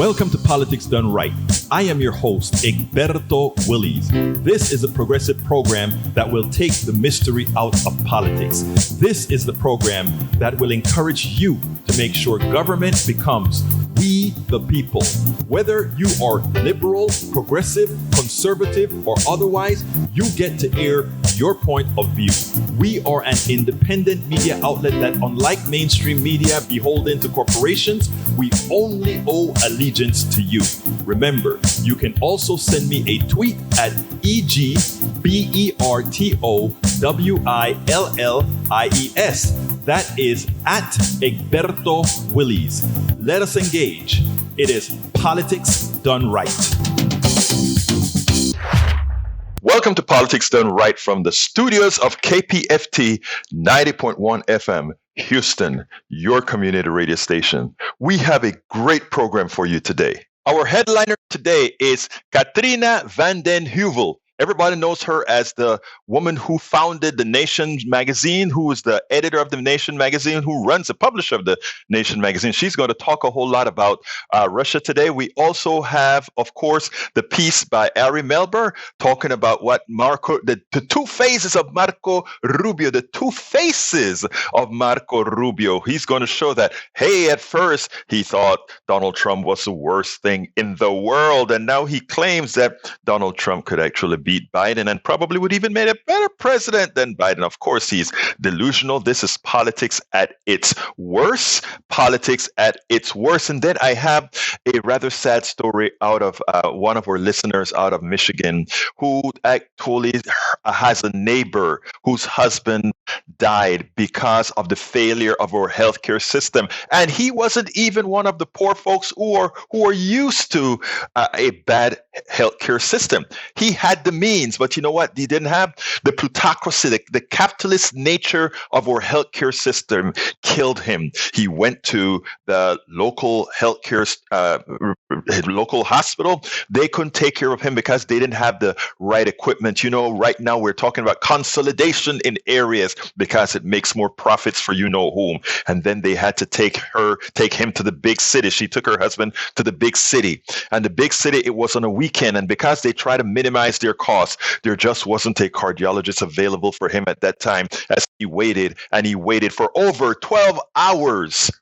Welcome to Politics Done Right. I am your host, Egberto Willies. This is a progressive program that will take the mystery out of politics. This is the program that will encourage you to make sure government becomes we the people. Whether you are liberal, progressive, conservative, or otherwise, you get to air your point of view. We are an independent media outlet that, unlike mainstream media beholden to corporations, we only owe allegiance to you. Remember, you can also send me a tweet at EGBERTOWILLIES. That is at Egberto Willies. Let us engage. It is Politics Done Right. Welcome to Politics Done Right from the studios of KPFT 90.1 FM, Houston, your community radio station. We have a great program for you today. Our headliner today is Katrina vandenHeuvel. Everybody knows her as the woman who founded the Nation magazine, who is the editor of the Nation magazine, who runs the publisher of the Nation magazine. She's going to talk a whole lot about Russia today. We also have, of course, the piece by Ari Melber talking about what the two phases of Marco Rubio, the two faces of Marco Rubio. He's going to show that, hey, at first he thought Donald Trump was the worst thing in the world. And now he claims that Donald Trump could actually beat Biden and probably would even make a better president than Biden. Of course, he's delusional. This is politics at its worst. Politics at its worst. And then I have a rather sad story out of one of our listeners out of Michigan who actually has a neighbor whose husband died because of the failure of our healthcare system. And he wasn't even one of the poor folks who are used to a bad healthcare system. He had the means, but you know what? He didn't have the plutocracy, the capitalist nature of our healthcare system killed him. He went to the local healthcare, local hospital. They couldn't take care of him because they didn't have the right equipment. You know, right now we're talking about consolidation in areas because it makes more profits for you know whom. And then they had to take him to the big city. She took her husband to the big city, and the big city, it was on a weekend. And because they try to minimize their costs, there just wasn't a cardiologist available for him at that time, as he waited for over 12 hours.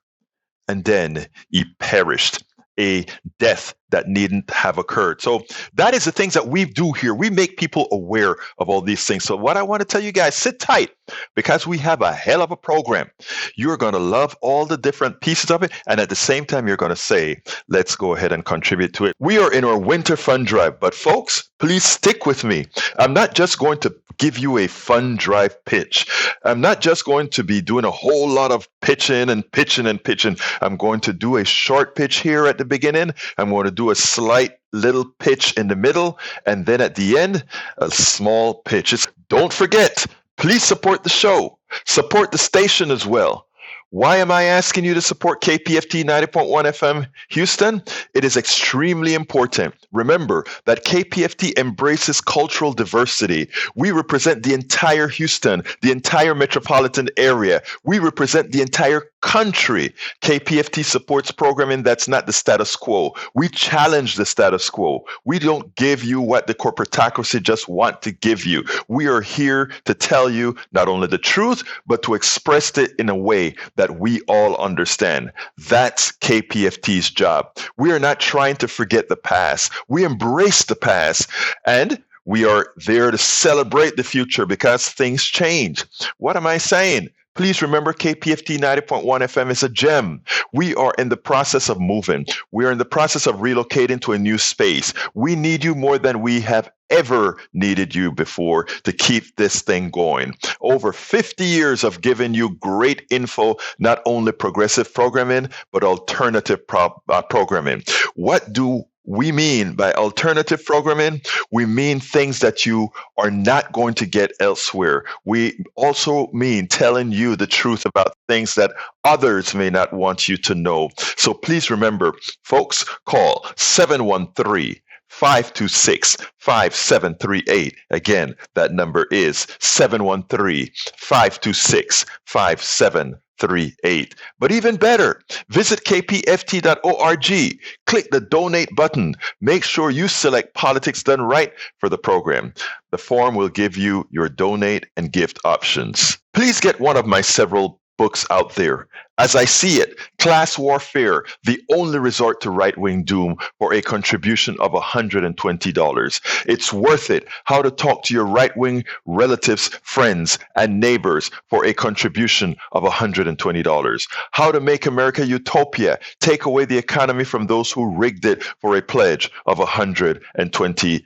And then he perished, a death that needn't have occurred. So that is the things that we do here. We make people aware of all these things. So what I want to tell you guys, sit tight because we have a hell of a program. You're going to love all the different pieces of it. And at the same time, you're going to say, let's go ahead and contribute to it. We are in our winter fund drive, but folks, please stick with me. I'm not just going to give you a fund drive pitch. I'm not just going to be doing a whole lot of pitching. I'm going to do a short pitch here at the beginning. I'm going to do a slight little pitch in the middle, and then at the end, a small pitch. Don't forget, please support the show. Support the station as well. Why am I asking you to support KPFT 90.1 FM Houston? It is extremely important. Remember that KPFT embraces cultural diversity. We represent the entire Houston, the entire metropolitan area. We represent the entire country. KPFT supports programming that's not the status quo. We challenge the status quo. We don't give you what the corporatocracy just want to give you. We are here to tell you not only the truth, but to express it in a way that we all understand. That's KPFT's job. We are not trying to forget the past. We embrace the past, and we are there to celebrate the future because things change. What am I saying? Please remember KPFT 90.1 FM is a gem. We are in the process of moving. We are in the process of relocating to a new space. We need you more than we have ever needed you before to keep this thing going. Over 50 years of giving you great info, not only progressive programming, but alternative programming. What do we mean by alternative programming? We mean things that you are not going to get elsewhere. We also mean telling you the truth about things that others may not want you to know. So please remember, folks, call 713-526-5738. Again, that number is 713-526-5738. 5738. But even better, visit kpft.org, click the donate button. Make sure you select Politics Done Right for the program. The form will give you your donate and gift options. Please get one of my several books out there. As I see it, Class Warfare, the only resort to right-wing doom, for a contribution of $120. It's worth it. How to talk to your right-wing relatives, friends, and neighbors for a contribution of $120. How to make America utopia, take away the economy from those who rigged it, for a pledge of $120.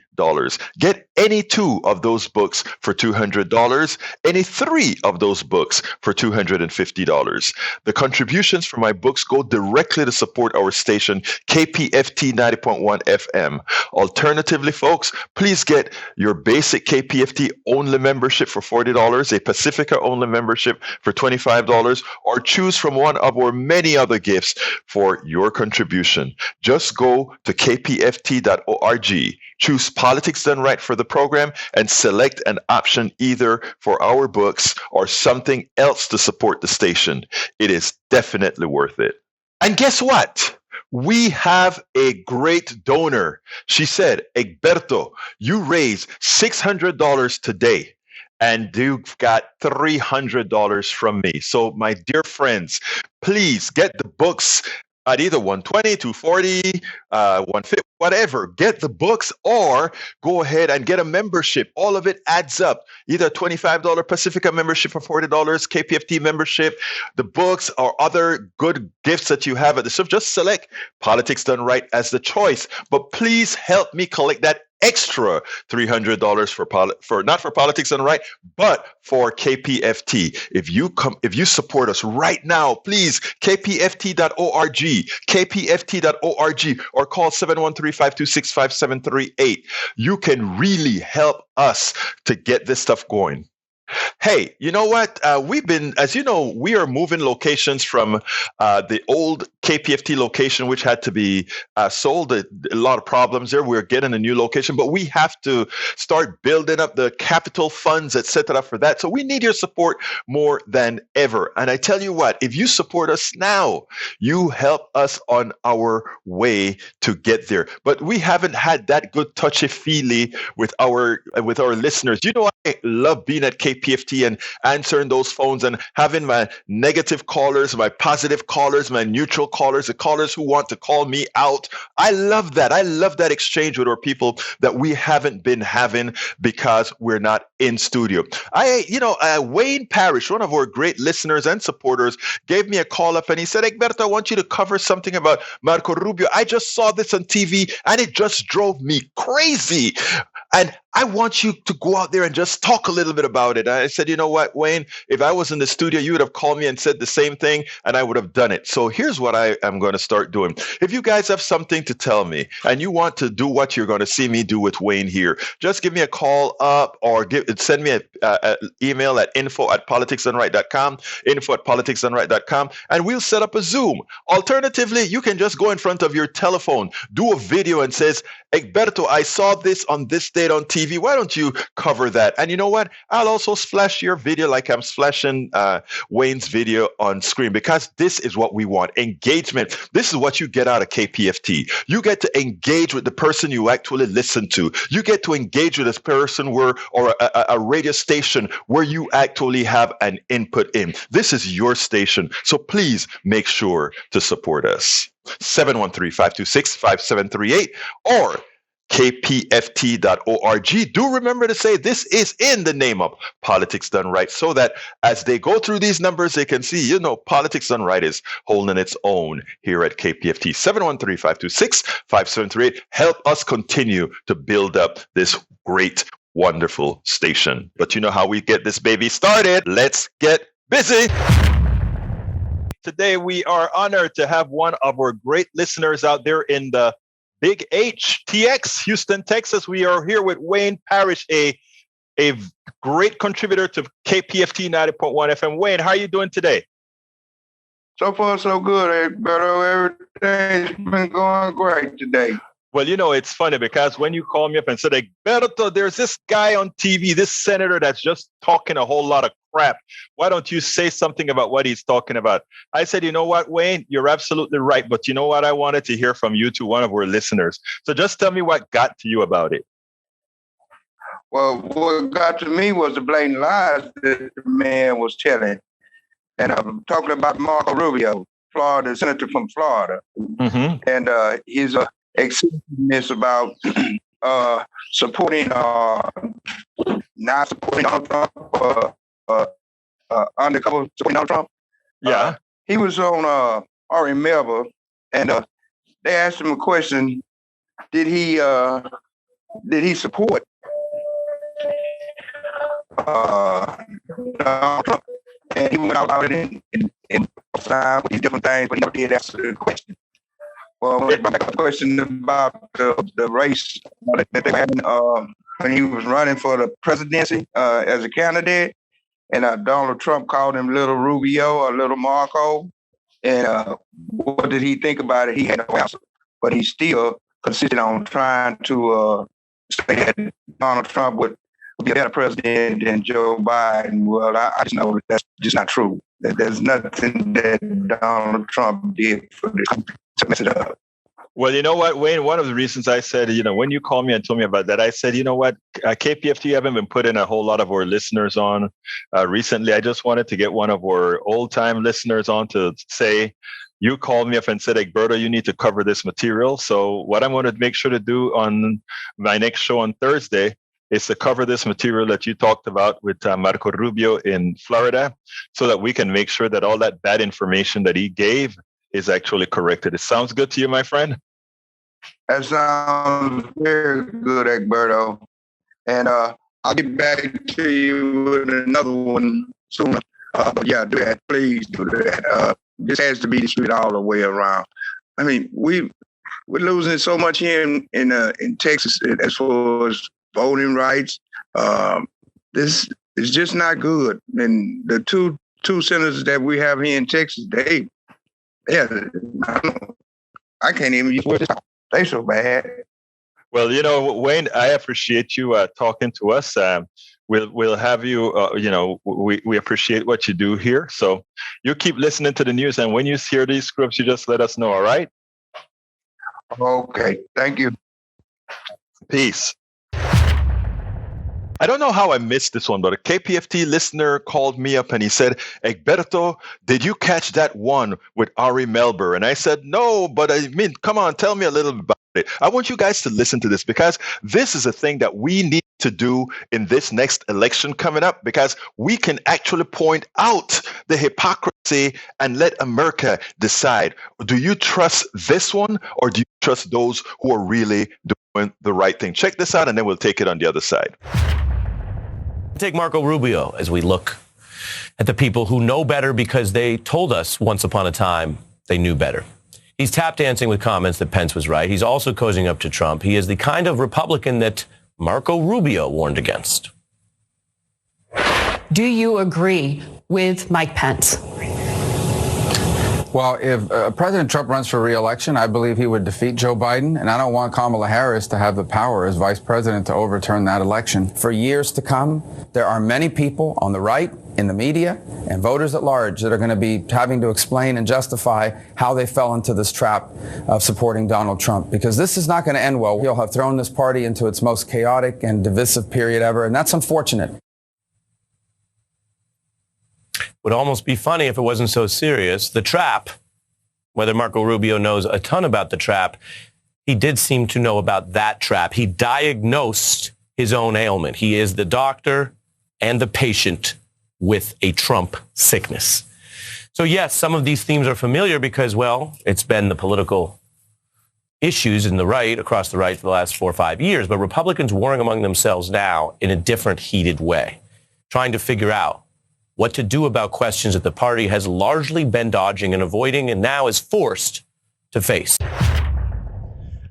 Get any two of those books for $200, any three of those books for $250. The contributions from my books go directly to support our station, KPFT 90.1 FM. Alternatively, folks, please get your basic KPFT only membership for $40, a Pacifica only membership for $25, or choose from one of our many other gifts for your contribution. Just go to kpft.org. Choose Politics Done Right for the program and select an option either for our books or something else to support the station. It is definitely worth it. And guess what? We have a great donor. She said, Egberto, you raised $600 today, and you've got $300 from me. So, my dear friends, please get the books at either 120, 240, 150, whatever. Get the books or go ahead and get a membership. All of it adds up. Either a $25 Pacifica membership for $40, KPFT membership, the books, or other good gifts that you have at the stuff. Just select Politics Done Right as the choice. But please help me collect that extra $300 for not for Politics Done Right, but for KPFT. If you support us right now, please, kpft.org, kpft.org, or call 713-526-5738. You can really help us to get this stuff going. Hey, you know what? We've been, as you know, we are moving locations from the old KPFT location, which had to be sold. A lot of problems there. We're getting a new location, but we have to start building up the capital funds, etc., for that. So we need your support more than ever. And I tell you what, if you support us now, you help us on our way to get there. But we haven't had that good touchy-feely with our listeners. You know, I love being at KPFT and answering those phones and having my negative callers, my positive callers, my neutral callers, the callers who want to call me out. I love that. I love that exchange with our people that we haven't been having because we're not in studio. Wayne Parish, one of our great listeners and supporters, gave me a call up and he said, Egberto, I want you to cover something about Marco Rubio. I just saw this on TV and it just drove me crazy. And I want you to go out there and just talk a little bit about it. I said, you know what, Wayne, if I was in the studio, you would have called me and said the same thing, and I would have done it. So here's what I am going to start doing. If you guys have something to tell me and you want to do what you're going to see me do with Wayne here, just give me a call up or send me an email at info@politicsdoneright.com, info@politicsdoneright.com, and we'll set up a Zoom. Alternatively, you can just go in front of your telephone, do a video and says, Egberto, I saw this on this date on TV. Why don't you cover that? And you know what? I'll also flash your video like I'm flashing Wayne's video on screen, because this is what we want. Engagement. This is what you get out of KPFT. You get to engage with the person you actually listen to. You get to engage with this person or a radio station where you actually have an input in. This is your station. So please make sure to support us. 713-526-5738 or kpft.org. Do remember to say this is in the name of Politics Done Right, so that as they go through these numbers, they can see, Politics Done Right is holding its own here at KPFT. 713-526-5738. Help us continue to build up this great, wonderful station. But you know how we get this baby started. Let's get busy. Today, we are honored to have one of our great listeners out there in the Big HTX, Houston, Texas. We are here with Wayne Parish, a great contributor to KPFT 90.1 FM. Wayne, how are you doing today? So far, so good, Egberto. Everything's been going great today. Well, it's funny because when you call me up and said, Egberto, there's this guy on TV, this senator that's just talking a whole lot of crap. Why don't you say something about what he's talking about? I said, you know what, Wayne, you're absolutely right. But you know what? I wanted to hear from you to one of our listeners. So just tell me what got to you about it. Well, what got to me was the blatant lies that the man was telling. And I'm talking about Marco Rubio, Florida, senator from Florida. Mm-hmm. And his excessiveness about supporting, not supporting Donald Trump, undercover supporting Donald Trump. Yeah. He was on Ari Melba, and they asked him a question: Did he support Donald Trump? And he went out in time with these different things, but he never did answer the question. Well, when they brought back a question about the race that they were having when he was running for the presidency as a candidate, and Donald Trump called him Little Rubio or Little Marco, and what did he think about it? He had no answer, but he still insisted on trying to say that Donald Trump would be a better president than Joe Biden. Well, I just know that's just not true. That there's nothing that Donald Trump did for this to mess it up. Well, you know what, Wayne, one of the reasons I said, when you called me and told me about that, I said, you know what, KPFT haven't been putting a whole lot of our listeners on recently. I just wanted to get one of our old-time listeners on to say, you called me up and said, Egberto, you need to cover this material. So what I'm going to make sure to do on my next show on Thursday is to cover this material that you talked about with Marco Rubio in Florida, so that we can make sure that all that bad information that he gave is actually corrected. It sounds good to you, my friend? That sounds very good, Egberto. And I'll get back to you with another one soon. But yeah, do that. Please do that. This has to be distributed all the way around. I mean, we're losing so much here in Texas as far as voting rights. This is just not good. And the two senators that we have here in Texas, I can't even use this. They so bad. Well, Wayne, I appreciate you talking to us. We'll have you. We appreciate what you do here. So you keep listening to the news, and when you hear these scripts, you just let us know. All right? Okay. Thank you. Peace. I don't know how I missed this one, but a KPFT listener called me up and he said, Egberto, did you catch that one with Ari Melber? And I said, no, but come on, tell me a little bit about it. I want you guys to listen to this, because this is a thing that we need to do in this next election coming up, because we can actually point out the hypocrisy and let America decide. Do you trust this one, or do you trust those who are really doing the right thing? Check this out, and then we'll take it on the other side. Take Marco Rubio as we look at the people who know better because they told us once upon a time they knew better. He's tap dancing with comments that Pence was right. He's also cozying up to Trump. He is the kind of Republican that Marco Rubio warned against. Do you agree with Mike Pence? Well, if President Trump runs for re-election, I believe he would defeat Joe Biden, and I don't want Kamala Harris to have the power as vice president to overturn that election. For years to come, there are many people on the right, in the media, and voters at large that are going to be having to explain and justify how they fell into this trap of supporting Donald Trump, because this is not going to end well. He'll have thrown this party into its most chaotic and divisive period ever, and that's unfortunate. Would almost be funny if it wasn't so serious. The trap, whether Marco Rubio knows a ton about the trap, he did seem to know about that trap. He diagnosed his own ailment. He is the doctor and the patient with a Trump sickness. So yes, some of these themes are familiar because, well, it's been the political issues in the right, across the right for the last 4 or 5 years, but Republicans warring among themselves now in a different, heated way, trying to figure out what to do about questions that the party has largely been dodging and avoiding and now is forced to face.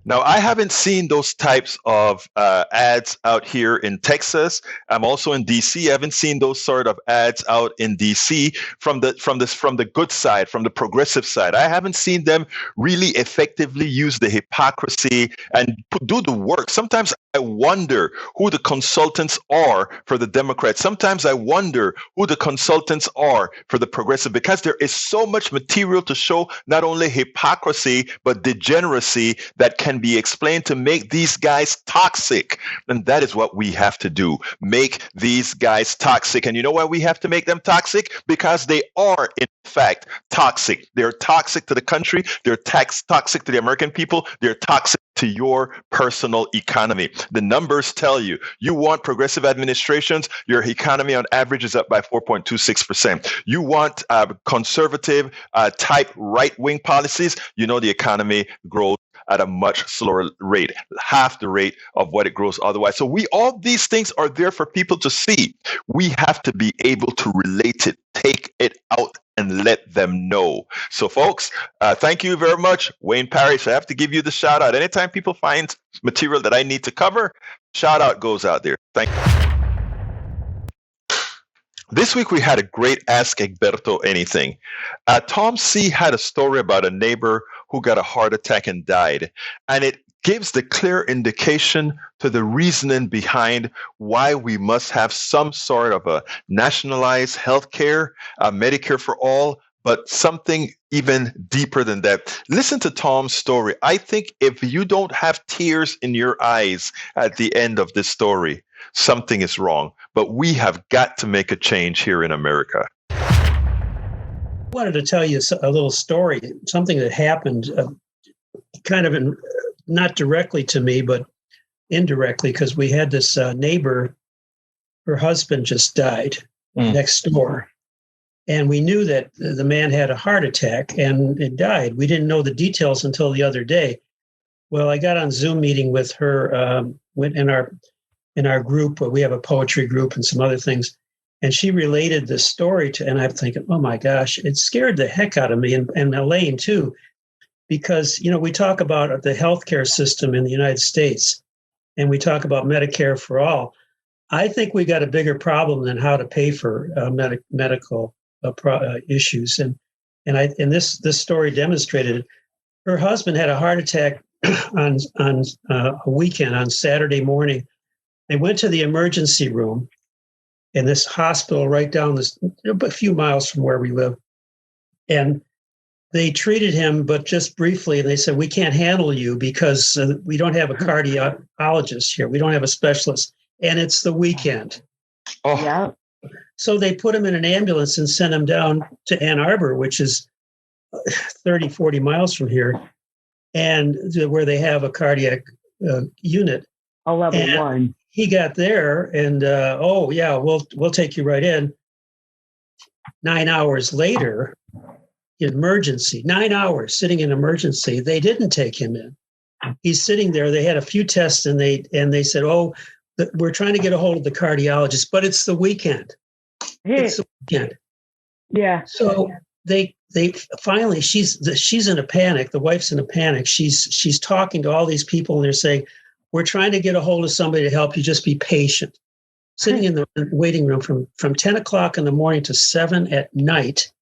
Now, I haven't seen those types of ads out here in Texas. I'm also in DC. I haven't seen those sort of ads out in DC from the good side, from the progressive side. I haven't seen them really effectively use the hypocrisy and do the work. Sometimes I wonder who the consultants are for the Democrats. Sometimes I wonder who the consultants are for the progressive, because there is so much material to show not only hypocrisy, but degeneracy that can be explained to make these guys toxic. And that is what we have to do. Make these guys toxic. And you know why we have to make them toxic? Because they are, in fact, toxic. They're toxic to the country. They're toxic to the American people. They're toxic to your personal economy. The numbers tell you, you want progressive administrations, your economy on average is up by 4.26%. You want conservative type right-wing policies, you know the economy grows at a much slower rate, half the rate of what it grows otherwise. So all these things are there for people to see. We have to be able to relate it, take it out, and let them know. So folks, thank you very much. Wayne Parish, I have to give you the shout out. Anytime people find material that I need to cover, shout out goes out there. Thank you. This week we had a great Ask Egberto Anything. Tom C. had a story about a neighbor who got a heart attack and died. And it gives the clear indication to the reasoning behind why we must have some sort of a nationalized healthcare, Medicare for all, but something even deeper than that. Listen to Tom's story. I think if you don't have tears in your eyes at the end of this story, something is wrong. But we have got to make a change here in America. I wanted to tell you a little story, something that happened kind of not directly to me, but indirectly, because we had this neighbor, her husband just died next door. And we knew that the man had a heart attack and it died. We didn't know the details until the other day. Well, I got on Zoom meeting with her in our group. We have a poetry group and some other things. And she related this story and I'm thinking, oh my gosh, it scared the heck out of me and Elaine too. Because, we talk about the healthcare system in the United States and we talk about Medicare for all. I think we got a bigger problem than how to pay for medical issues. And this story demonstrated it. Her husband had a heart attack on a weekend, on Saturday morning. They went to the emergency room in this hospital right down a few miles from where we live. And they treated him, but just briefly. And they said, we can't handle you because we don't have a cardiologist here. We don't have a specialist. And it's the weekend. Oh, Yeah. So they put him in an ambulance and sent him down to Ann Arbor, which is 30, 40 miles from here, and where they have a cardiac unit. A level And 1. He got there and, we'll take you right in. 9 hours later, emergency, 9 hours sitting in emergency. They didn't take him in. He's sitting there. They had a few tests and they said, we're trying to get a hold of the cardiologist, but it's the weekend. It's the weekend. Yeah. So they finally, she's in a panic. The wife's in a panic. She's talking to all these people and they're saying, we're trying to get a hold of somebody to help you. Just be patient. Sitting in the waiting room from 10 o'clock in the morning to 7 at night.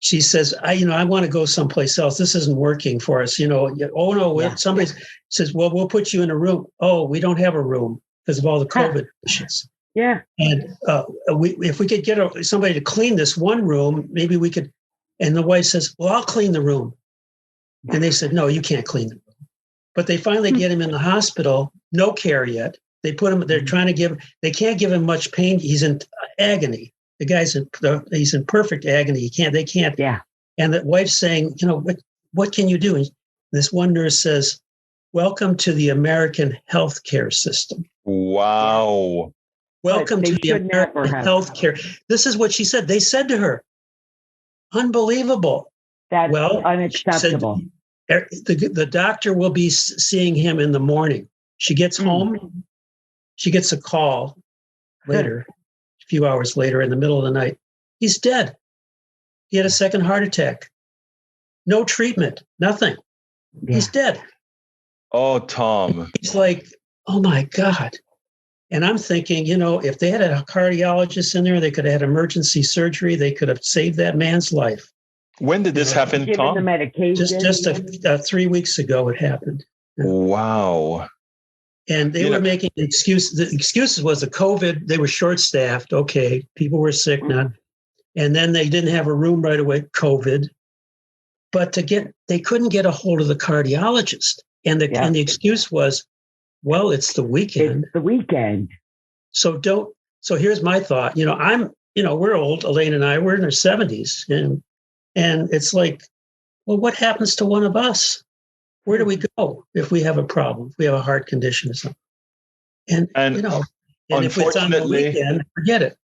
She says, I want to go someplace else. This isn't working for us. Somebody says, well, we'll put you in a room. Oh, we don't have a room because of all the COVID issues. Yeah. And if we could get somebody to clean this one room, maybe we could. And the wife says, well, I'll clean the room. And they said, no, you can't clean the room. But they finally get him in the hospital, no care yet. They put him, they're trying to they can't give him much pain. He's in agony. The guy's he's in perfect agony. They can't. Yeah. And the wife's saying, what can you do? And this one nurse says, welcome to the American healthcare system. wow. Welcome to the American healthcare. This is what she said. They said to her, unbelievable. That's unacceptable. Said, the doctor will be seeing him in the morning. She gets home. She gets a call later, a few hours later in the middle of the night. He's dead. He had a second heart attack. No treatment, nothing. Yeah. He's dead. Oh, Tom. It's like, oh my God. And I'm thinking, if they had a cardiologist in there, they could have had emergency surgery. They could have saved that man's life. When did this happen, Given the Tom? medication. Just 3 weeks ago, it happened. Wow. And they were making excuses. The excuses was the COVID. They were short-staffed. Okay, people were sick, and then they didn't have a room right away. COVID, but they couldn't get a hold of the cardiologist, and the excuse was, well, it's the weekend. It's the weekend. So here's my thought. We're old. Elaine and I, we're in our 70s, and it's like, well, what happens to one of us? Where do we go if we have a problem? If we have a heart condition or something? And if it's on the weekend, forget it.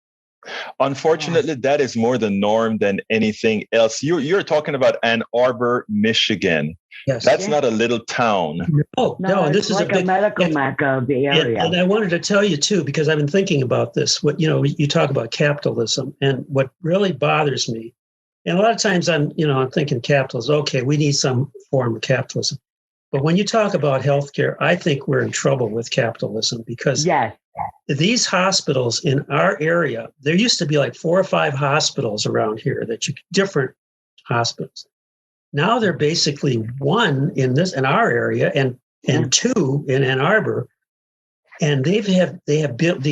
Unfortunately, that is more the norm than anything else. You're talking about Ann Arbor, Michigan. Yes. That's not a little town. No. And this is like a medical mecca of the area. And I wanted to tell you too, because I've been thinking about this. What you talk about capitalism, and what really bothers me. And a lot of times I'm thinking capitalism. Okay, we need some form of capitalism. But when you talk about healthcare, I think we're in trouble with capitalism because these hospitals in our area, there used to be like 4 or 5 hospitals around here different hospitals. Now they're basically 1 in our area and 2 in Ann Arbor. And they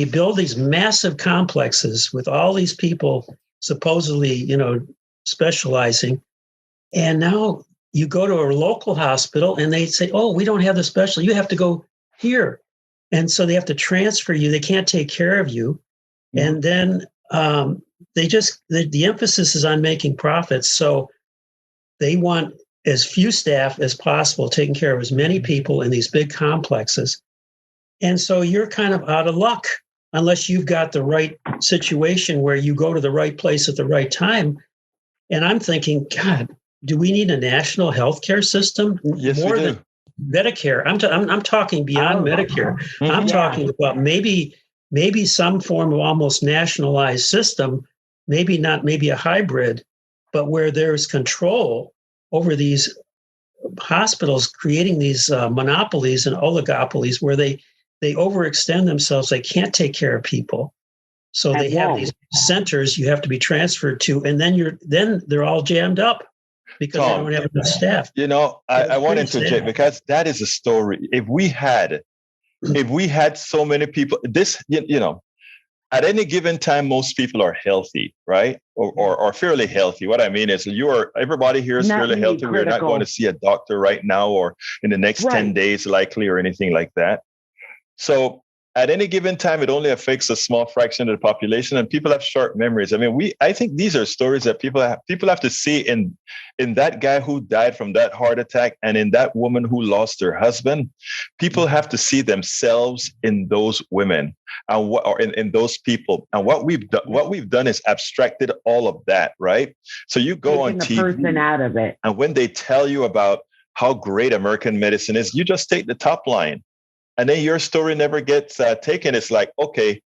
build these massive complexes with all these people supposedly, specializing. And now you go to a local hospital and they say, oh, we don't have the special. You have to go here. And so they have to transfer you. They can't take care of you. And then the emphasis is on making profits. So they want as few staff as possible taking care of as many people in these big complexes. And so you're kind of out of luck unless you've got the right situation where you go to the right place at the right time. And I'm thinking, God, do we need a national healthcare system? Yes, more we do. than Medicare. I'm talking beyond Medicare. Mm-hmm. I'm talking about maybe some form of almost nationalized system, maybe a hybrid, but where there's control over these hospitals, creating these monopolies and oligopolies where they overextend themselves. They can't take care of people. So they have these centers you have to be transferred to, and then they're all jammed up because they don't have enough staff. I want to interject because that is a story. If we had so many people, at any given time, most people are healthy, right? Or fairly healthy. What I mean is everybody here is fairly healthy. We're not going to see a doctor right now or in the next 10 days likely or anything like that. So at any given time, it only affects a small fraction of the population, and people have short memories. I mean, I think these are stories that people have to see in that guy who died from that heart attack and in that woman who lost her husband. People have to see themselves in those women or in those people. And what we've done is abstracted all of that, right? So you go on TV, person out of it, and when they tell you about how great American medicine is, you just take the top line. And then your story never gets taken. It's like, okay,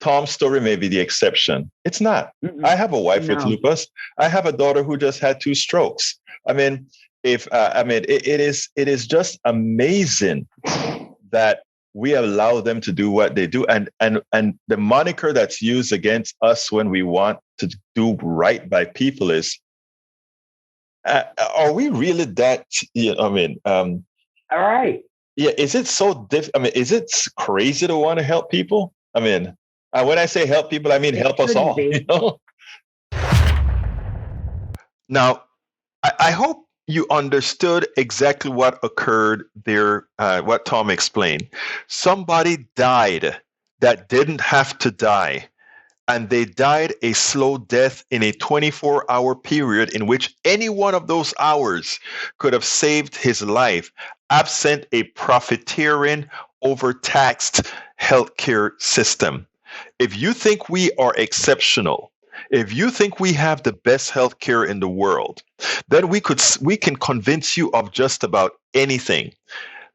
Tom's story may be the exception. It's not. Mm-hmm. I have a wife with lupus. I have a daughter who just had 2 strokes. I mean, it is just amazing that we allow them to do what they do. And the moniker that's used against us when we want to do right by people is, are we really that? All right. Yeah, is it so is it crazy to want to help people? I mean, when I say help people, I mean help us all. Now, I hope you understood exactly what occurred there, what Tom explained. Somebody died that didn't have to die. And they died a slow death in a 24-hour period in which any one of those hours could have saved his life, absent a profiteering, overtaxed healthcare system. If you think we are exceptional, if you think we have the best healthcare in the world, then we can convince you of just about anything.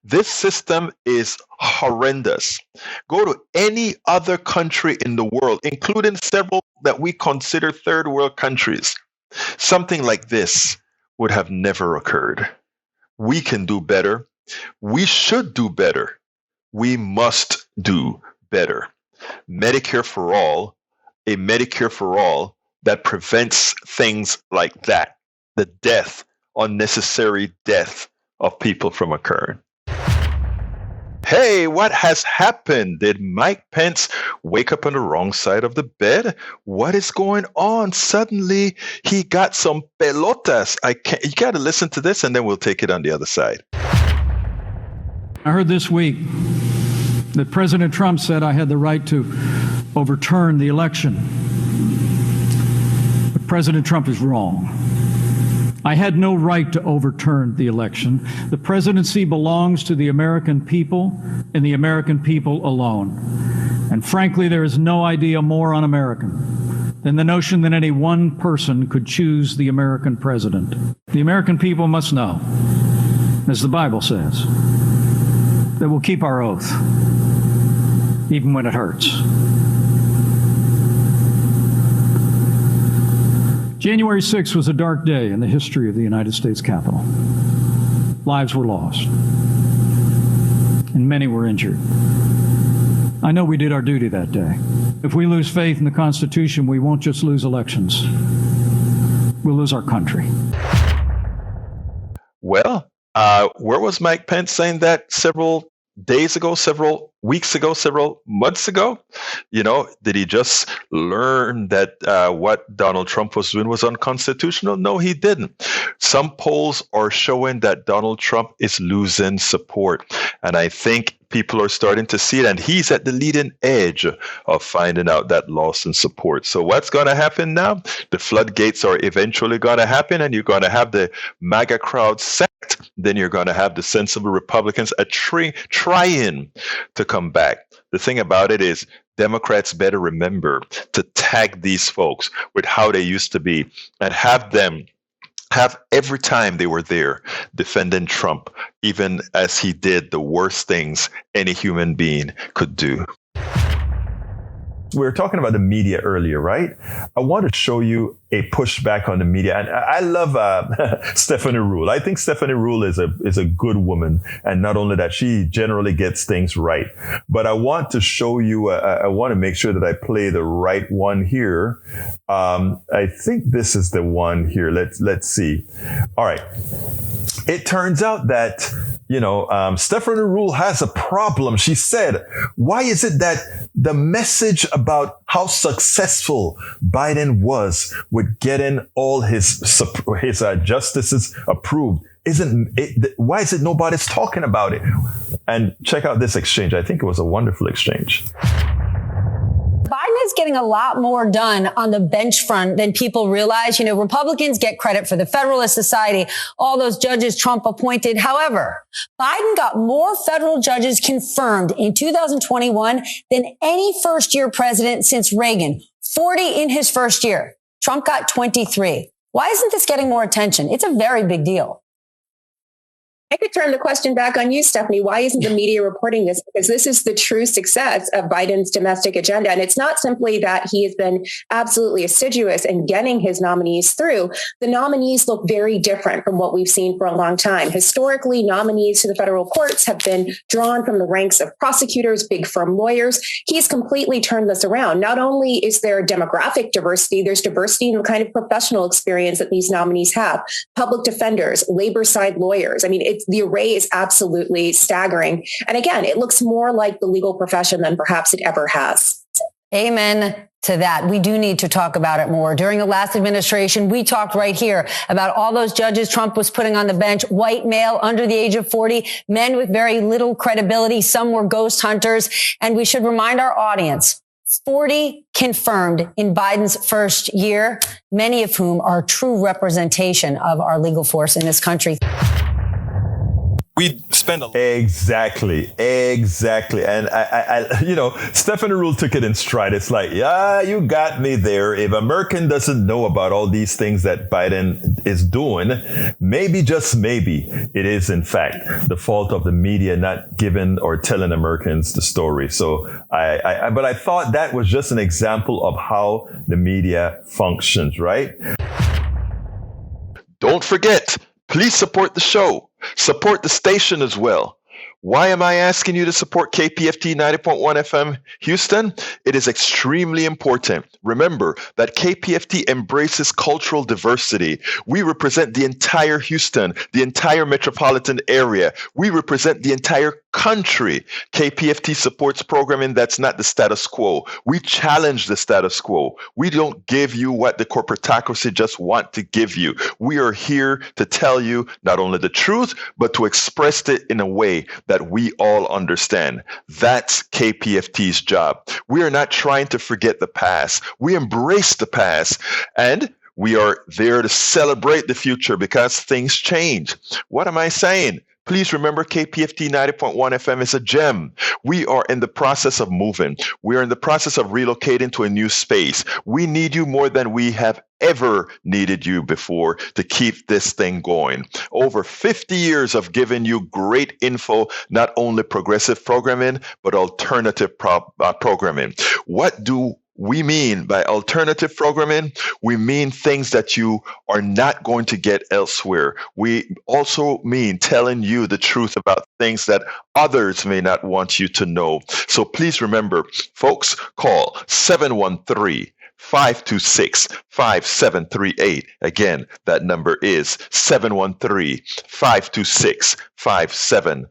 This system is horrendous. Go to any other country in the world, including several that we consider third world countries. Something like this would have never occurred. We can do better. We should do better. We must do better. Medicare for all, a Medicare for all that prevents things like that, the death, unnecessary death of people from occurring. Hey, what has happened? Did Mike Pence wake up on the wrong side of the bed? What is going on? Suddenly, he got some pelotas. You got to listen to this, and then we'll take it on the other side. I heard this week that President Trump said I had the right to overturn the election. But President Trump is wrong. I had no right to overturn the election. The presidency belongs to the American people and the American people alone. And frankly, there is no idea more un-American than the notion that any one person could choose the American president. The American people must know, as the Bible says, that we'll keep our oath, even when it hurts. January 6th was a dark day in the history of the United States Capitol. Lives were lost, and many were injured. I know we did our duty that day. If we lose faith in the Constitution, we won't just lose elections. We'll lose our country. Well, where was Mike Pence saying that several days ago, several weeks ago, several months ago? Did he just learn that what Donald Trump was doing was unconstitutional? No, he didn't. Some polls are showing that Donald Trump is losing support. And I think people are starting to see it. And he's at the leading edge of finding out that loss in support. So what's going to happen now? The floodgates are eventually going to happen, and you're going to have the MAGA crowd sacked. Then you're going to have the sensible Republicans trying to come back. The thing about it is, Democrats better remember to tag these folks with how they used to be and have every time they were there defending Trump, even as he did the worst things any human being could do. We were talking about the media earlier, right? I want to show you a pushback on the media. And I love Stephanie Ruhle. I think Stephanie Ruhle is a good woman. And not only that, she generally gets things right. But I want to show you, I want to make sure that I play the right one here. I think this is the one here. Let's see. All right. It turns out that, Stephanie Ruhle has a problem. She said, why is it that the message about how successful Biden was with getting all his justices approved why is it nobody's talking about it? And check out this exchange. I think it was a wonderful exchange. Biden is getting a lot more done on the bench front than people realize. Republicans get credit for the Federalist Society, all those judges Trump appointed. However, Biden got more federal judges confirmed in 2021 than any first-year president since Reagan, 40 in his first year. Trump got 23. Why isn't this getting more attention? It's a very big deal. I could turn the question back on you, Stephanie. Why isn't the media reporting this? Because this is the true success of Biden's domestic agenda. And it's not simply that he has been absolutely assiduous in getting his nominees through. The nominees look very different from what we've seen for a long time. Historically, nominees to the federal courts have been drawn from the ranks of prosecutors, big firm lawyers. He's completely turned this around. Not only is there demographic diversity, there's diversity in the kind of professional experience that these nominees have. Public defenders, labor side lawyers. I mean, the array is absolutely staggering. And again, it looks more like the legal profession than perhaps it ever has. Amen to that. We do need to talk about it more. During the last administration, we talked right here about all those judges Trump was putting on the bench, white male under the age of 40, men with very little credibility. Some were ghost hunters. And we should remind our audience, 40 confirmed in Biden's first year, many of whom are true representation of our legal force in this country. We spend exactly. And I Stephanie Ruhle took it in stride. It's like, yeah, you got me there. If American doesn't know about all these things that Biden is doing, maybe, just maybe, it is in fact the fault of the media not giving or telling Americans the story. So but I thought that was just an example of how the media functions, right? Don't forget, please support the show. Support the station as well. Why am I asking you to support KPFT 90.1 FM Houston? It is extremely important. Remember that KPFT embraces cultural diversity. We represent the entire Houston, the entire metropolitan area. We represent the entire country. KPFT supports programming that's not the status quo. We challenge the status quo. We don't give you what the corporatocracy just want to give you. We are here to tell you not only the truth, but to express it in a way that we all understand. That's KPFT's job. We are not trying to forget the past. We embrace the past, and we are there to celebrate the future because things change. What am I saying? Please remember KPFT 90.1 FM is a gem. We are in the process of moving. We are in the process of relocating to a new space. We need you more than we have ever needed you before to keep this thing going. Over 50 years of giving you great info, not only progressive programming, but alternative programming. What do we mean by alternative programming? We mean things that you are not going to get elsewhere. We also mean telling you the truth about things that others may not want you to know. So please remember, folks, call 713-526-5738. Again, that number is 713-526-5738.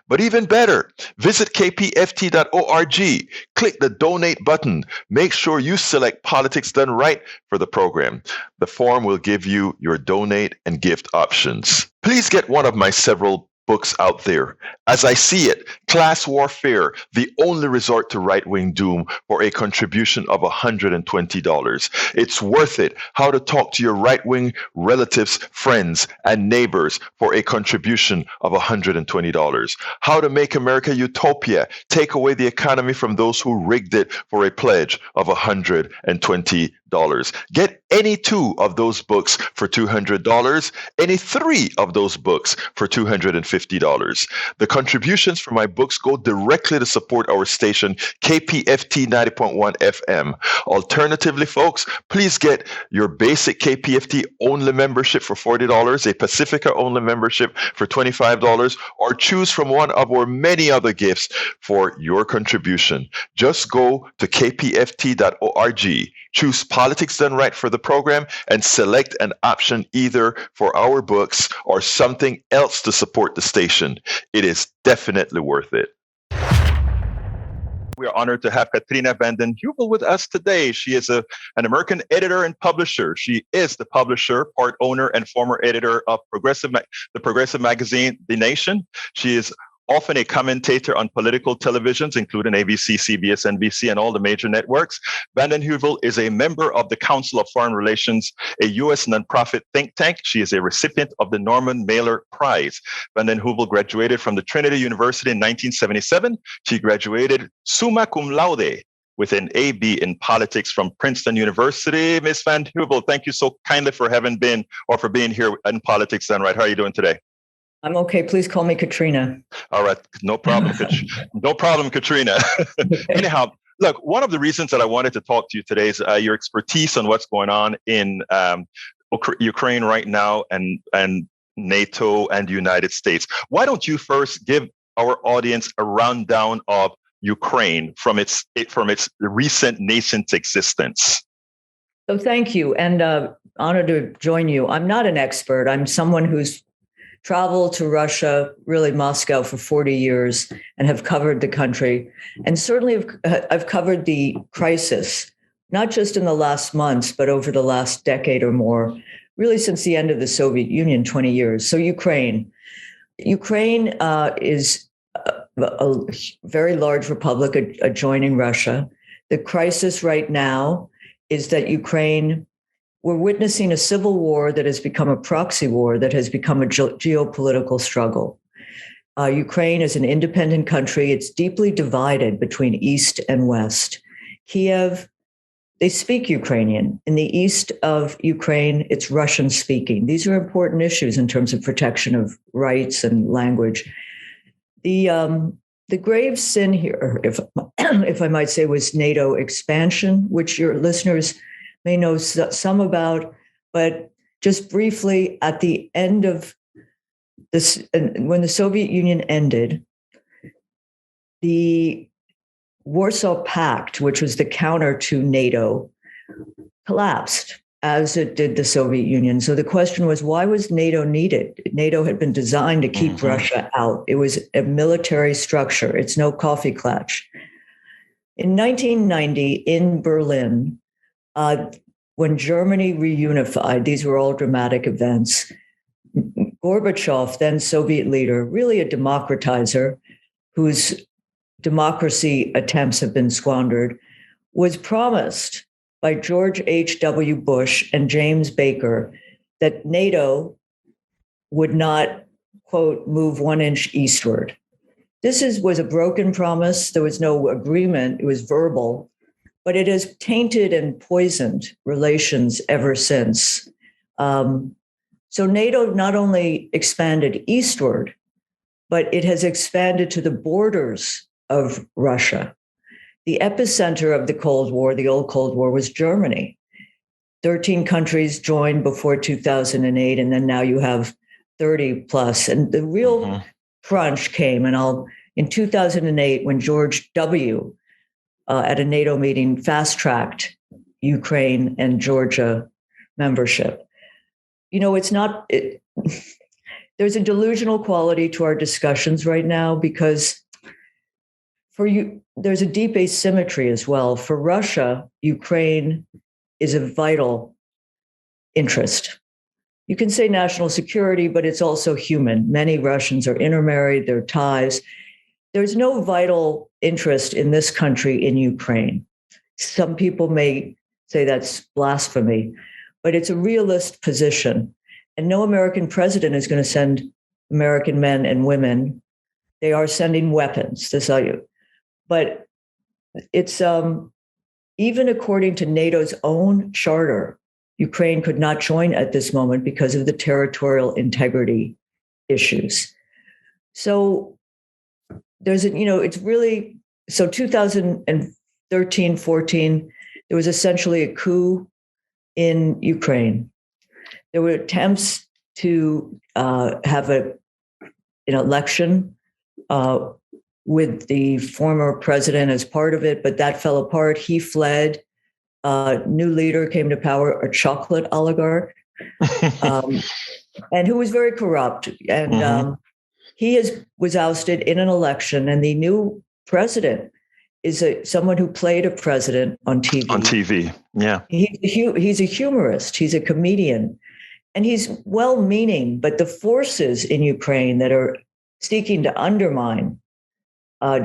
But even better, visit kpft.org, click the donate button. Make sure you select Politics Done Right for the program. The form will give you your donate and gift options. Please get one of my several books out there. As I see it, Class Warfare, the only resort to right-wing doom, for a contribution of $120. It's worth it. How to talk to your right-wing relatives, friends, and neighbors for a contribution of $120. How to make America utopia, take away the economy from those who rigged it, for a pledge of $120. Get any two of those books for $200, any three of those books for $250. The contributions for my books go directly to support our station, KPFT 90.1 FM. Alternatively, folks, please get your basic KPFT only membership for $40, a Pacifica only membership for $25, or choose from one of our many other gifts for your contribution. Just go to kpft.org, choose Politics Done Right for the program, and select an option either for our books or something else to support the station. It is definitely worth it. We are honored to have Katrina vandenHeuvel with us today. She is an American editor and publisher. She is the publisher, part owner, and former editor of the progressive magazine, The Nation. She is often a commentator on political televisions, including ABC, CBS, NBC, and all the major networks. vandenHeuvel is a member of the Council of Foreign Relations, a U.S. nonprofit think tank. She is a recipient of the Norman Mailer Prize. vandenHeuvel graduated from the Trinity University in 1977. She graduated summa cum laude with an AB in politics from Princeton University. Ms. vandenHeuvel, thank you so kindly for being here in Politics Done Right. How are you doing today? I'm okay. Please call me Katrina. All right. No problem. No problem, Katrina. Anyhow, look, one of the reasons that I wanted to talk to you today is your expertise on what's going on in Ukraine right now and NATO and the United States. Why don't you first give our audience a rundown of Ukraine from its recent nascent existence? So thank you, and honored to join you. I'm not an expert. I'm someone who's traveled to Russia, really Moscow, for 40 years and have covered the country. And certainly I've covered the crisis, not just in the last months, but over the last decade or more, really since the end of the Soviet Union, 20 years. So Ukraine is a very large republic adjoining Russia. The crisis right now is that we're witnessing a civil war that has become a proxy war, that has become a geopolitical struggle. Ukraine is an independent country. It's deeply divided between East and West. Kiev, they speak Ukrainian. In the east of Ukraine, it's Russian speaking. These are important issues in terms of protection of rights and language. The grave sin here, if I might say, was NATO expansion, which your listeners may know some about, but just briefly, at the end of when the Soviet Union ended, the Warsaw Pact, which was the counter to NATO, collapsed, as it did the Soviet Union. So the question was, why was NATO needed? NATO had been designed to keep Russia out. It was a military structure. It's no coffee klatch. In 1990, in Berlin, when Germany reunified, these were all dramatic events, Gorbachev, then Soviet leader, really a democratizer whose democracy attempts have been squandered, was promised by George H.W. Bush and James Baker that NATO would not, quote, move 1 inch eastward. This was a broken promise. There was no agreement. It was verbal, but it has tainted and poisoned relations ever since. So NATO not only expanded eastward, but it has expanded to the borders of Russia. The epicenter of the Cold War, the old Cold War, was Germany. 13 countries joined before 2008, and then now you have 30 plus. And the real crunch came, in 2008, when George W. At a NATO meeting fast-tracked Ukraine and Georgia membership. There's a delusional quality to our discussions right now because there's a deep asymmetry as well. For Russia, Ukraine is a vital interest. You can say national security, but it's also human. Many Russians are intermarried, their ties. There's no vital interest in this country in Ukraine. Some people may say that's blasphemy, but it's a realist position. And no American president is going to send American men and women. They are sending weapons, to tell you. But it's even according to NATO's own charter, Ukraine could not join at this moment because of the territorial integrity issues. So it's really, so 2013, 14, there was essentially a coup in Ukraine. There were attempts to have an election with the former president as part of it, but that fell apart. He fled. New leader came to power, a chocolate oligarch, and who was very corrupt. And he was ousted in an election, and the new president is someone who played a president on TV. On TV, yeah. He's a humorist. He's a comedian. And he's well-meaning, but the forces in Ukraine that are seeking to undermine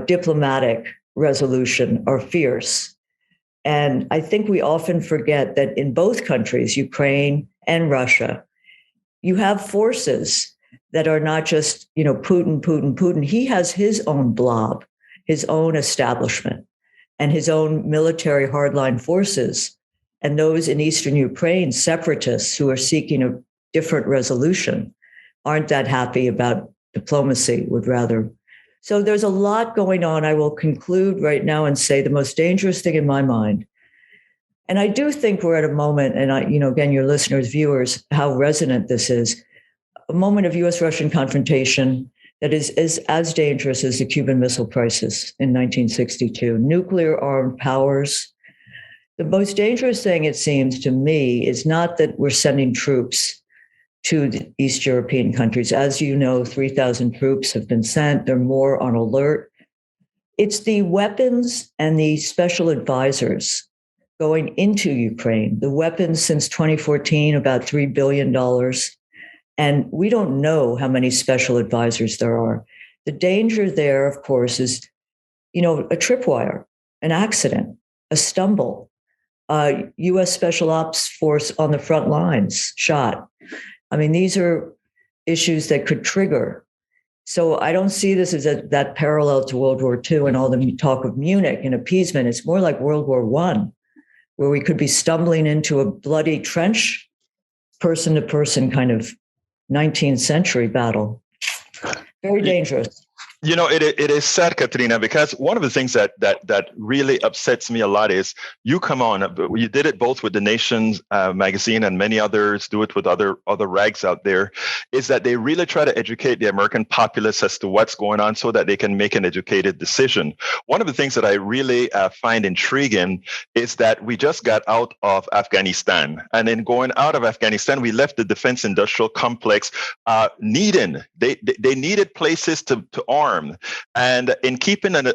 diplomatic resolution are fierce. And I think we often forget that in both countries, Ukraine and Russia, you have forces that are not just, Putin. He has his own blob, his own establishment, and his own military hardline forces. And those in eastern Ukraine, separatists who are seeking a different resolution, aren't that happy about diplomacy, would rather. So there's a lot going on. I will conclude right now and say the most dangerous thing in my mind, and I do think we're at a moment, and again, your listeners, viewers, how resonant this is, a moment of U.S.-Russian confrontation that is as dangerous as the Cuban Missile Crisis in 1962. Nuclear armed powers. The most dangerous thing, it seems to me, is not that we're sending troops to the East European countries. As you know, 3,000 troops have been sent. They're more on alert. It's the weapons and the special advisors going into Ukraine. The weapons since 2014, about $3 billion. And we don't know how many special advisors there are. The danger there, of course, is, a tripwire, an accident, a stumble. U.S. Special Ops Force on the front lines shot. I mean, these are issues that could trigger. So I don't see this as that parallel to World War II and all the talk of Munich and appeasement. It's more like World War I, where we could be stumbling into a bloody trench, person-to-person kind of 19th century battle. Very dangerous. It is sad, Katrina, because one of the things that really upsets me a lot is you come on, you did it both with the Nation's magazine and many others do it with other rags out there, is that they really try to educate the American populace as to what's going on so that they can make an educated decision. One of the things that I really find intriguing is that we just got out of Afghanistan, and in going out of Afghanistan, we left the defense industrial complex needing. They needed places to arm. And in keeping an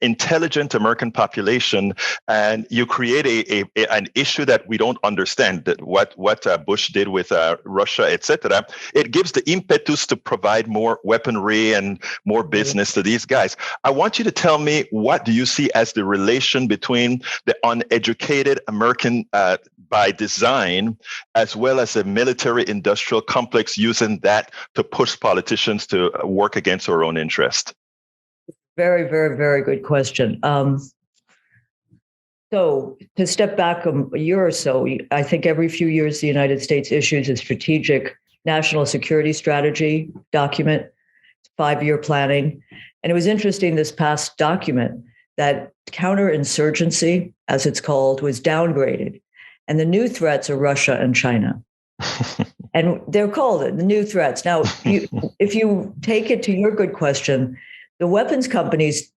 intelligent American population, and you create an issue that we don't understand, that what Bush did with Russia, etc., it gives the impetus to provide more weaponry and more business to these guys. I want you to tell me, what do you see as the relation between the uneducated American by design, as well as a military-industrial complex using that to push politicians to work against our own interest? Very, very, very good question. So to step back a year or so, I think every few years the United States issues a strategic national security strategy document, 5-year planning. And it was interesting, this past document, that counterinsurgency, as it's called, was downgraded. And the new threats are Russia and China. And they're called the new threats. Now, if you take it to your good question, the weapons companies,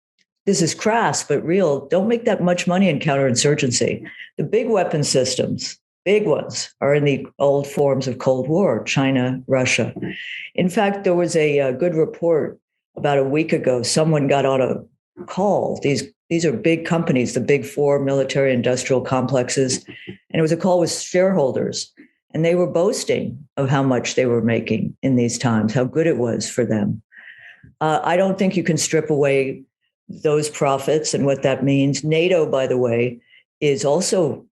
this is crass but real, don't make that much money in counterinsurgency. The big weapon systems, big ones, are in the old forms of Cold War, China, Russia. In fact, there was a good report about a week ago. Someone got on a call. These are big companies, the big four military industrial complexes. And it was a call with shareholders. And they were boasting of how much they were making in these times, how good it was for them. I don't think you can strip away those profits and what that means. NATO, by the way, is also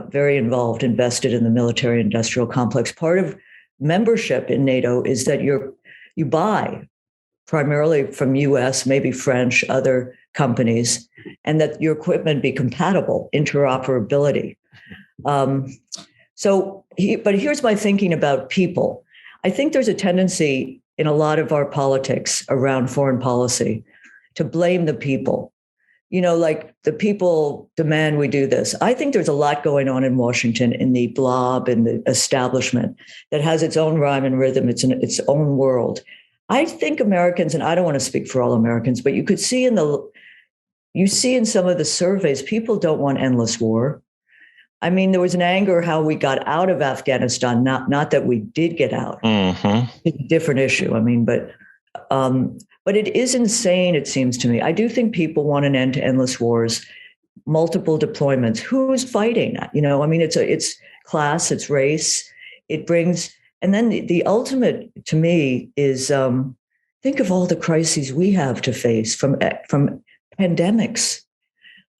very involved, invested in the military industrial complex. Part of membership in NATO is that you buy primarily from US, maybe French, other companies, and that your equipment be compatible, interoperability. But here's my thinking about people. I think there's a tendency in a lot of our politics around foreign policy to blame the people. Like the people demand we do this. I think there's a lot going on in Washington, in the blob and the establishment, that has its own rhyme and rhythm. It's in its own world. I think Americans, and I don't want to speak for all Americans, but you could see in some of the surveys, people don't want endless war. I mean, there was an anger how we got out of Afghanistan, not that we did get out. Mm-hmm. It's a different issue. I mean, but it is insane, it seems to me. I do think people want an end to endless wars, multiple deployments. Who's fighting? I mean, it's class, it's race. It brings, and then the ultimate to me is think of all the crises we have to face from pandemics.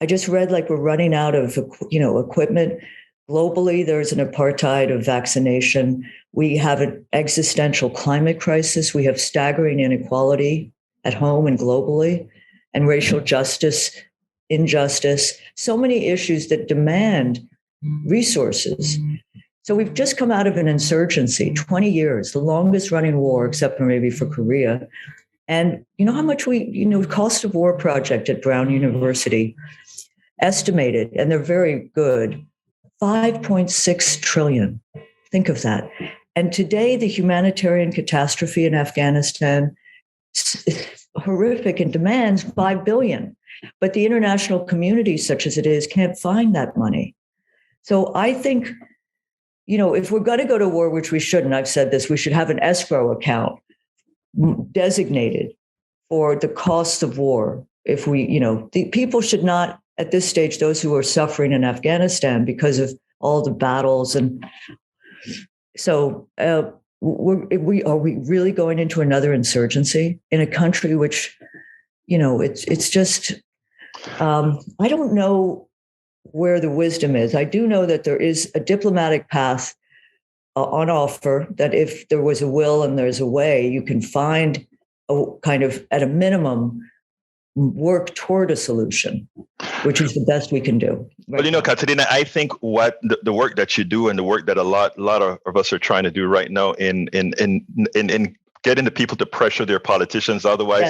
I just read like we're running out of, equipment. Globally, there's an apartheid of vaccination. We have an existential climate crisis. We have staggering inequality at home and globally, and racial justice, injustice, so many issues that demand resources. So we've just come out of an insurgency, 20 years, the longest running war, except for maybe for Korea. And you know how much cost of war project at Brown University estimated, and they're very good, 5.6 trillion. Think of that. And today, the humanitarian catastrophe in Afghanistan is horrific and demands 5 billion. But the international community, such as it is, can't find that money. So I think, if we're going to go to war, which we shouldn't, I've said this, we should have an escrow account designated for the costs of war. If the people should not, at this stage, those who are suffering in Afghanistan because of all the battles. And so are we really going into another insurgency in a country which, it's just, I don't know where the wisdom is. I do know that there is a diplomatic path on offer, that if there was a will and there's a way, you can find a kind of, at a minimum, work toward a solution, which is the best we can do. Right? Well, Katrina, I think what the work that you do and the work that a lot of us are trying to do right now in getting the people to pressure their politicians. Otherwise,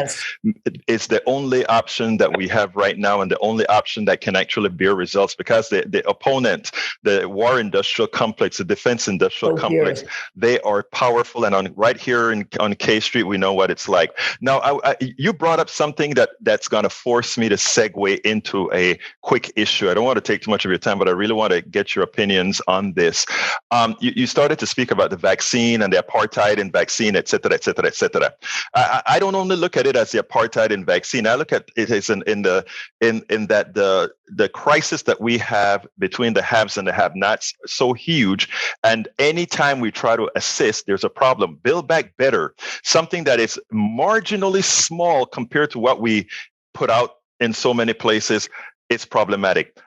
Yes. it's the only option that we have right now, and the only option that can actually bear results, because the opponent, the war industrial complex, the defense industrial complex, they are powerful. And right here on K Street, we know what it's like. Now, you brought up something that's going to force me to segue into a quick issue. I don't want to take too much of your time, but I really want to get your opinions on this. You started to speak about the vaccine and the apartheid in vaccine, et cetera, et cetera, et cetera. I don't only look at it as the apartheid in vaccine. I look at it as in that the crisis that we have between the haves and the have-nots so huge. And anytime we try to assist, there's a problem. Build Back Better, something that is marginally small compared to what we put out in so many places, it's problematic.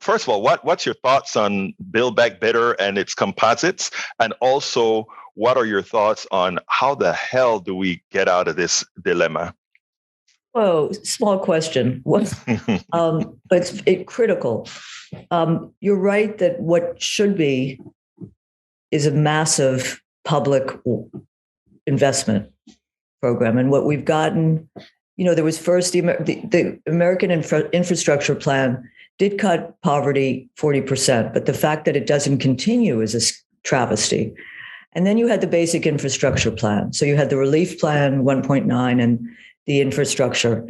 First of all, what's your thoughts on Build Back Better and its composites? And also, what are your thoughts on how the hell do we get out of this dilemma? Whoa, small question. But it's critical. You're right that what should be is a massive public investment program. And what we've gotten, there was first the American Infrastructure Plan did cut poverty 40%, but the fact that it doesn't continue is a travesty. And then you had the basic infrastructure plan. So you had the relief plan 1.9 and the infrastructure.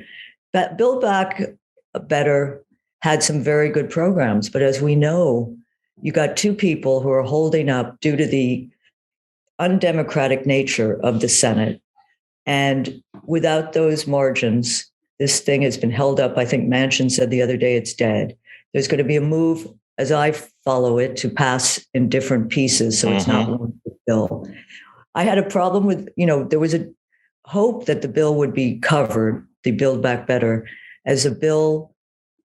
But Build Back Better had some very good programs. But as we know, you got two people who are holding up due to the undemocratic nature of the Senate. And without those margins, this thing has been held up. I think Manchin said the other day it's dead. There's going to be a move, as I follow it, to pass in different pieces. So it's not one bill. I had a problem with, there was a hope that the bill would be covered, the Build Back Better, as a bill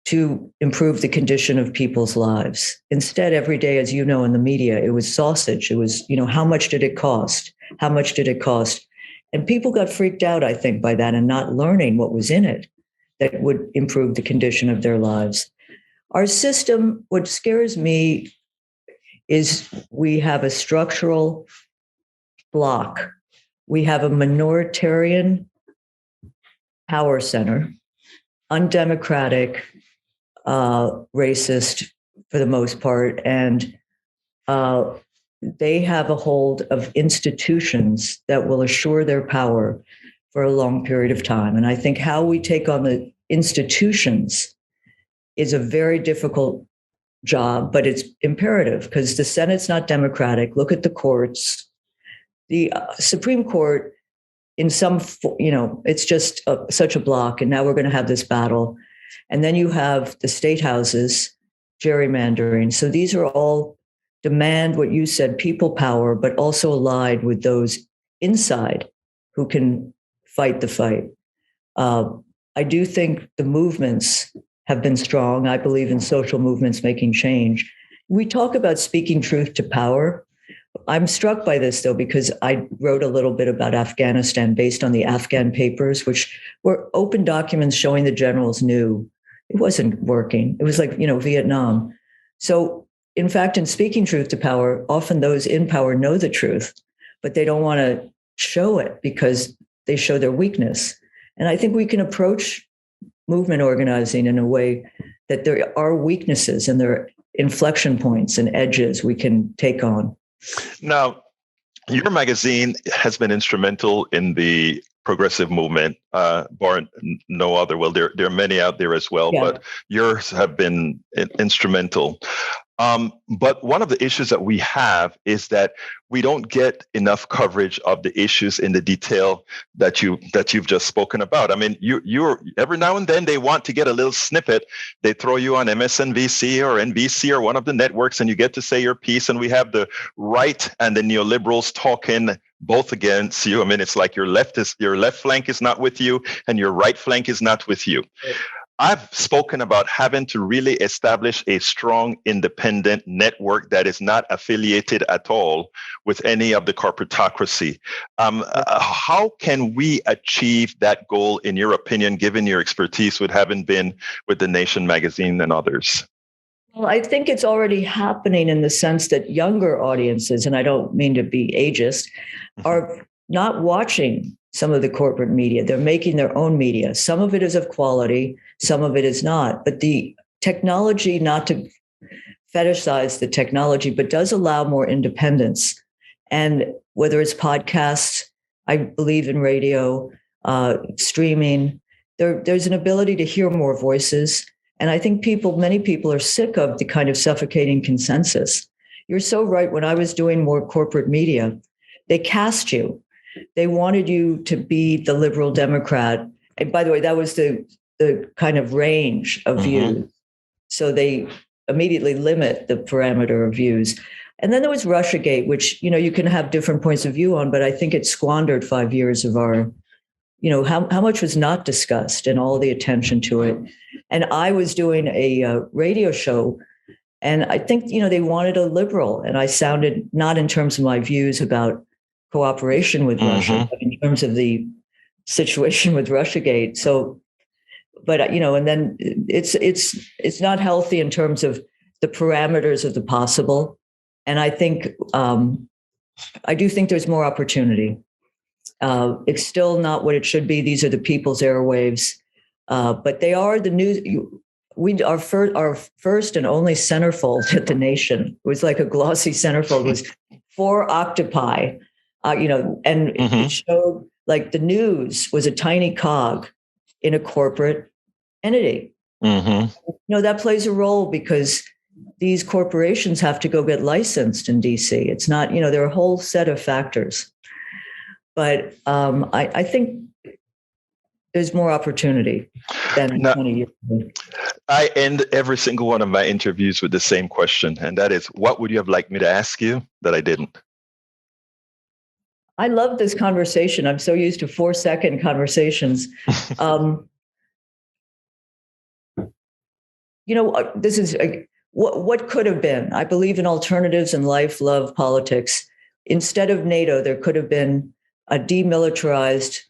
to improve the condition of people's lives. Instead, every day, as you know, in the media, it was sausage. It was, how much did it cost? How much did it cost? And people got freaked out, I think, by that and not learning what was in it that would improve the condition of their lives. Our system, what scares me is we have a structural block. We have a minoritarian power center, undemocratic, racist for the most part, and they have a hold of institutions that will assure their power for a long period of time. And I think how we take on the institutions is a very difficult job, but it's imperative because the Senate's not democratic. Look at the courts. The Supreme Court, in some, it's just such a block. And now we're going to have this battle. And then you have the state houses, gerrymandering. So these are all demand what you said, people power, but also allied with those inside who can fight the fight. I do think the movements have been strong. I believe in social movements making change. We talk about speaking truth to power. I'm struck by this, though, because I wrote a little bit about Afghanistan based on the Afghan papers, which were open documents showing the generals knew it wasn't working. It was like, Vietnam. So, in fact, in speaking truth to power, often those in power know the truth, but they don't want to show it because they show their weakness. And I think we can approach movement organizing in a way that there are weaknesses and there are inflection points and edges we can take on. Now, your magazine has been instrumental in the progressive movement, bar no other. Well, there are many out there as well, but yours have been instrumental. But one of the issues that we have is that we don't get enough coverage of the issues in the detail that you've just spoken about. I mean, you're every now and then they want to get a little snippet. They throw you on MSNBC or NBC or one of the networks, and you get to say your piece. And we have the right and the neoliberals talking both against you. I mean, it's like your left flank is not with you, and your right flank is not with you. I've spoken about having to really establish a strong independent network that is not affiliated at all with any of the corporatocracy. How can we achieve that goal, in your opinion, given your expertise with having been with The Nation magazine and others? Well, I think it's already happening in the sense that younger audiences, and I don't mean to be ageist, are not watching some of the corporate media. They're making their own media. Some of it is of quality, some of it is not. But the technology, not to fetishize the technology, but does allow more independence. And whether it's podcasts, I believe in radio, streaming, there's an ability to hear more voices. And I think many people are sick of the kind of suffocating consensus. You're so right. When I was doing more corporate media, they cast you. They wanted you to be the liberal Democrat. And by the way, that was the kind of range of views. So they immediately limit the parameter of views. And then there was Russiagate, which, you can have different points of view on, but I think it squandered 5 years of our, how much was not discussed and all the attention to it. And I was doing a radio show, and I think, they wanted a liberal, and I sounded not in terms of my views about cooperation with Russia, but in terms of the situation with Russiagate. So, but and then it's not healthy in terms of the parameters of the possible. And I think I do think there's more opportunity. It's still not what it should be. These are the people's airwaves, but they are the news. Our first and only centerfold at the Nation, it was like a glossy centerfold, was 4 octopi. And it showed like the news was a tiny cog in a corporate entity. That plays a role because these corporations have to go get licensed in DC. It's not, there are a whole set of factors. But I think there's more opportunity than 20 years ago. I end every single one of my interviews with the same question, and that is, what would you have liked me to ask you that I didn't? I love this conversation. I'm so used to 4-second conversations. This is what could have been. I believe in alternatives in life, love, politics. Instead of NATO, there could have been a demilitarized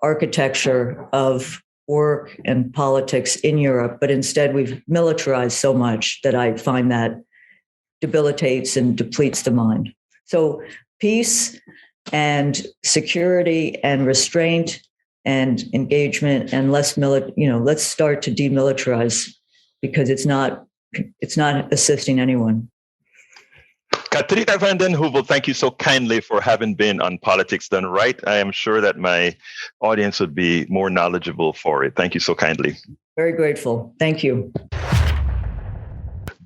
architecture of work and politics in Europe, but instead we've militarized so much that I find that debilitates and depletes the mind. So peace and security and restraint and engagement and let's start to demilitarize, because it's not assisting anyone. Katrina vandenHeuvel, thank you so kindly for having been on Politics Done Right. I am sure that my audience would be more knowledgeable for it. Thank you so kindly. Very grateful. Thank you.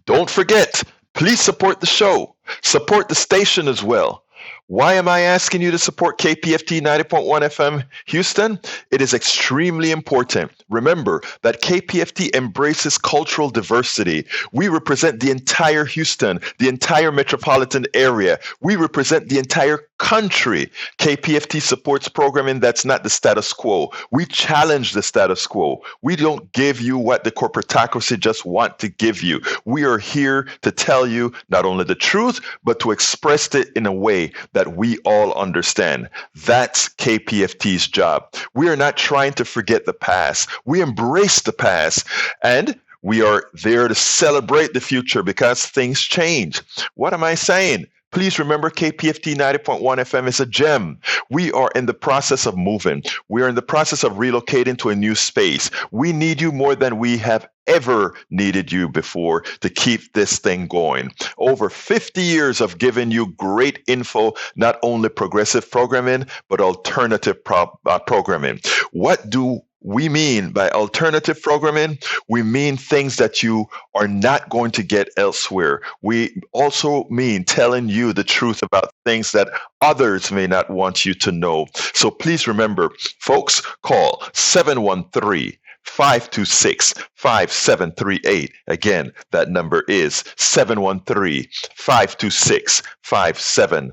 Don't forget, please support the show. Support the station as well. Why am I asking you to support KPFT 90.1 FM Houston? It is extremely important. Remember that KPFT embraces cultural diversity. We represent the entire Houston, the entire metropolitan area. We represent the entire country. KPFT supports programming that's not the status quo. We challenge the status quo. We don't give you what the corporatocracy just want to give you. We are here to tell you not only the truth, but to express it in a way that we all understand. That's KPFT's job. We are not trying to forget the past. We embrace the past, and we are there to celebrate the future because things change. What am I saying? Please remember KPFT 90.1 FM is a gem. We are in the process of moving. We are in the process of relocating to a new space. We need you more than we have ever needed you before to keep this thing going. Over 50 years of giving you great info, not only progressive programming, but alternative programming. What do we mean by alternative programming? We mean things that you are not going to get elsewhere. We also mean telling you the truth about things that others may not want you to know. So please remember, folks, call 713-526-5738. Again, that number is 713-526-5738.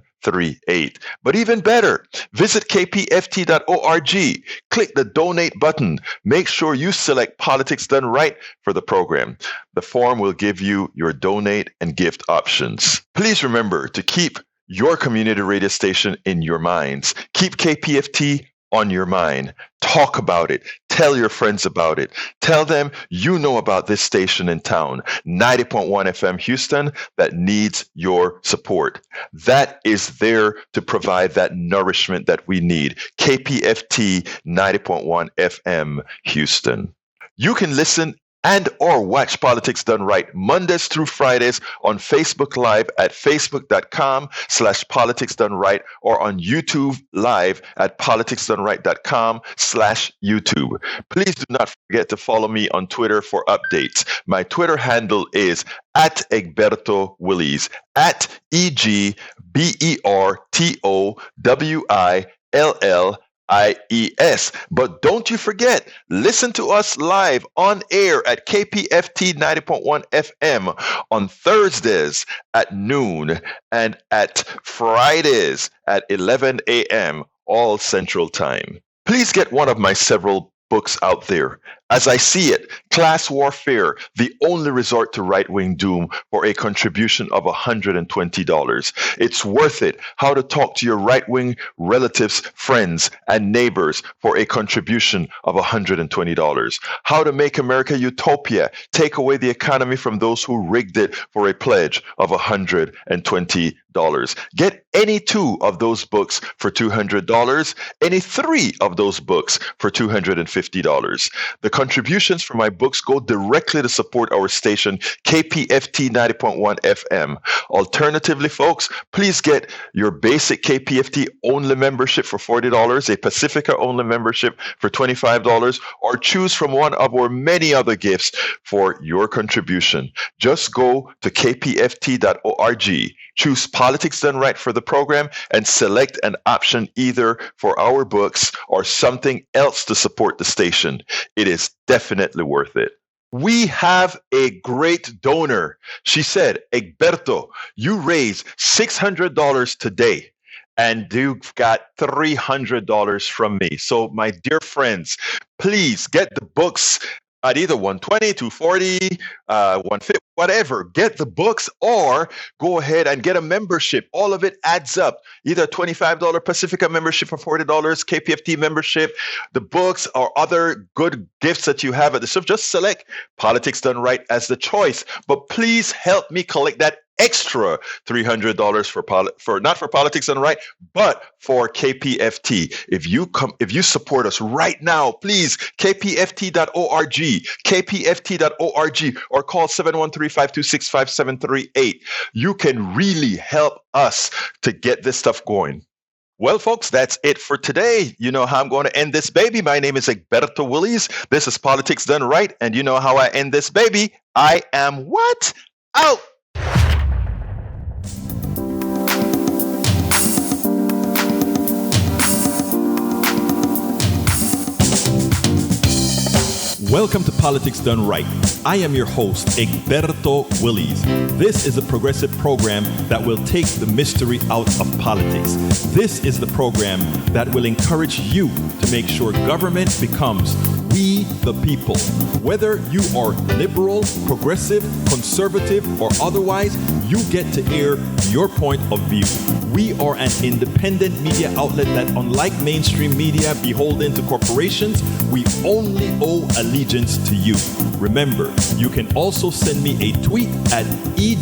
But even better, visit kpft.org. Click the donate button. Make sure you select Politics Done Right for the program. The form will give you your donate and gift options. Please remember to keep your community radio station in your minds. Keep KPFT on your mind. Talk about it. Tell your friends about it. Tell them you know about this station in town, 90.1 FM Houston, that needs your support. That is there to provide that nourishment that we need. KPFT 90.1 FM Houston. You can listen and or watch Politics Done Right Mondays through Fridays on Facebook Live at facebook.com/Politics Done Right or on YouTube Live at politicsdoneright.com/YouTube. Please do not forget to follow me on Twitter for updates. My Twitter handle is @Egberto Willies, @EGBERTOWILLIES. But don't you forget, listen to us live on air at KPFT 90.1 FM on Thursdays at noon and at Fridays at 11 a.m. all Central Time. Please get one of my several books out there. As I see it, Class Warfare, the only resort to right-wing doom, for a contribution of $120. It's worth it. How to talk to your right-wing relatives, friends, and neighbors for a contribution of $120. How to Make America Utopia, take away the economy from those who rigged it, for a pledge of $120. Get any two of those books for $200, any three of those books for $250. The contributions from my books go directly to support our station, KPFT 90.1 FM. Alternatively, folks, please get your basic KPFT only membership for $40, a Pacifica only membership for $25, or choose from one of our many other gifts for your contribution. Just go to kpft.org, choose Politics Done Right for the program, and select an option either for our books or something else to support the station. It is definitely worth it. We have a great donor. She said, Egberto, you raised $600 today, and you've got $300 from me. So, my dear friends, please get the books at either $120, $240, $150, whatever. Get the books or go ahead and get a membership. All of it adds up. Either a $25 Pacifica membership for $40, KPFT membership, the books, or other good gifts that you have at the stuff. Just select Politics Done Right as the choice. But please help me collect that extra $300 for not for Politics Done Right, but for KPFT. If you support us right now, please, kpft.org, kpft.org, or call 713-526-5738. You can really help us to get this stuff going. Well, folks, that's it for today. You know how I'm going to end this baby. My name is Egberto Willies. This is Politics Done Right. And you know how I end this baby. I am what? Out. Welcome to Politics Done Right. I am your host, Egberto Willies. This is a progressive program that will take the mystery out of politics. This is the program that will encourage you to make sure government becomes we the people. Whether you are liberal, progressive, conservative, or otherwise, you get to air your point of view. We are an independent media outlet that, unlike mainstream media beholden to corporations, we only owe allegiance to you. Remember, you can also send me a tweet at